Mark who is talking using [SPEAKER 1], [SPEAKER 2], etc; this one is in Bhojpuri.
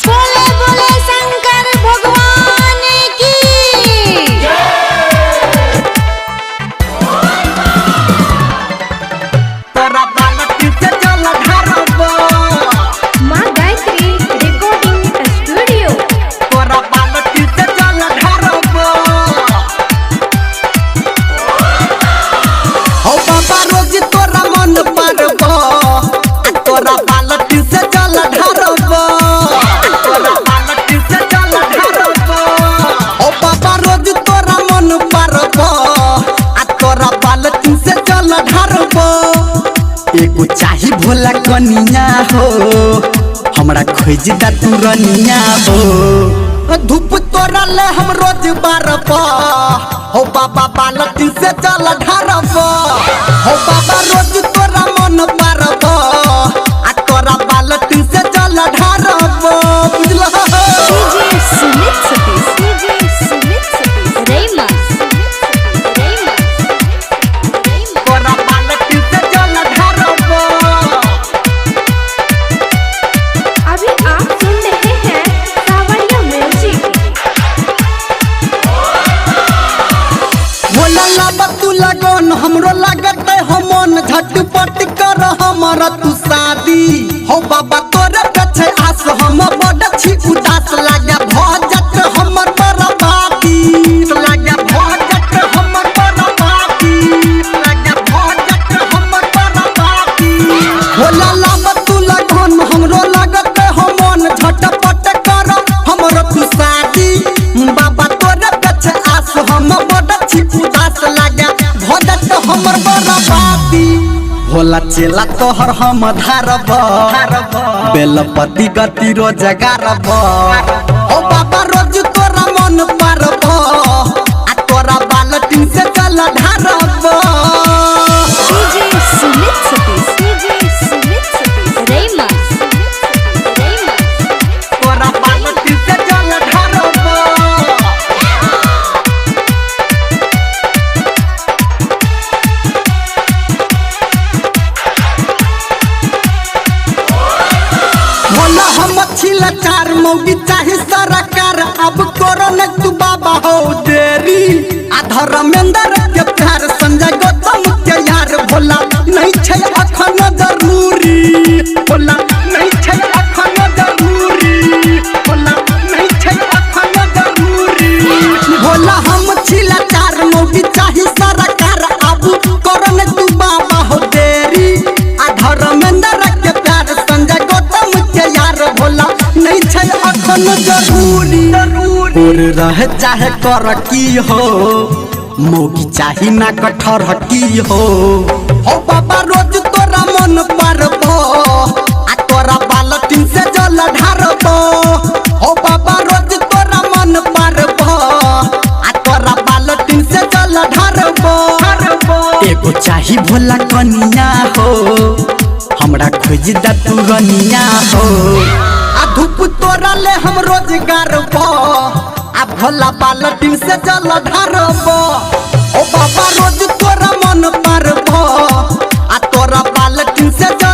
[SPEAKER 1] बोले बोले शंकर भगवान की। माँ गायत्री रिकॉर्डिंग स्टूडियो।
[SPEAKER 2] हो बाबा रोज तोरा मन परब तोरा बालटी से जल ढारब तोरा बालटी से जल ढारब। हो बाबा रोज तोरा मन परब तोरा बालटी से जल ढारब। एगो चाही भोला कनिया हो हमरा खोज दा तू रनिया हो। धूप तोरा ले हम रोज बारब हो बाबा बालटी से जल ढारब। हो बाबा रोज तोरा मन पारब तोरा बालटी से जल ढारब। बुझल
[SPEAKER 1] रेमा
[SPEAKER 2] तोरा बालटी से जल ढारब।
[SPEAKER 1] अभी आप सुन रहे हैं सावरिया म्यूजिक।
[SPEAKER 2] भोला लाबा तू लगन हमरो लागत हो मन झटपट कर हमरा तू शादी। हो बाबा तोरे पछे आस हम बड़ छी उदास लागे भजत हमर बर्बादी लागे भजत हमर बर्बादी लागे भजत हमर बर्बादी। भोला लाबा तू लगन हमरो लागत हो मन झटपट कर हमरा तू शादी। बाबा तोरे पछे आस हम बड़ छी उदास लागे भजत हमर बर्बादी। भोला चेला तोहर हम धारब बेलपति गति रोज गारब। ओ बाबा रोज तोरा मन पारब तोरा बालटी से जल ढारब।
[SPEAKER 1] रेमा
[SPEAKER 2] तोरा बालटी से जल ढारब। भोला हम छिला चार मौगी चाहे सरकार अब करो न तू बाबा हो देरी। आधर मेंदर के प्यार संजय गौतम के यार भोला नहीं छै अखन जरूरी। भोला नहीं छै अखन जरूरी। भोला नहीं छै अखन जरूरी। भोला हम छिला चार मौगी चाहे सरकार अब करो न तू बाबा हो देरी। आधर मेंदर के प्यार संजय गौतम के यार भोला नहीं छै अखन जरूरी। और रह चाहे कर की हो मौगी चाही ना कठर की हो। हो बाबा रोज तोरा मन पारब तोरा बालटी से जल ढारब। हो बाबा रोज तोरा मन पारब तोरा बालटी से जल ढारब। एगो चाही भोला कनिया हो हमरा खोज दा तू रनिया हो। धूप तोरा ले हम रोज गारब भोला बालटी से जल ढारब। ओ बाबा रोज तोरा मन पारब तोरा बालटी से जल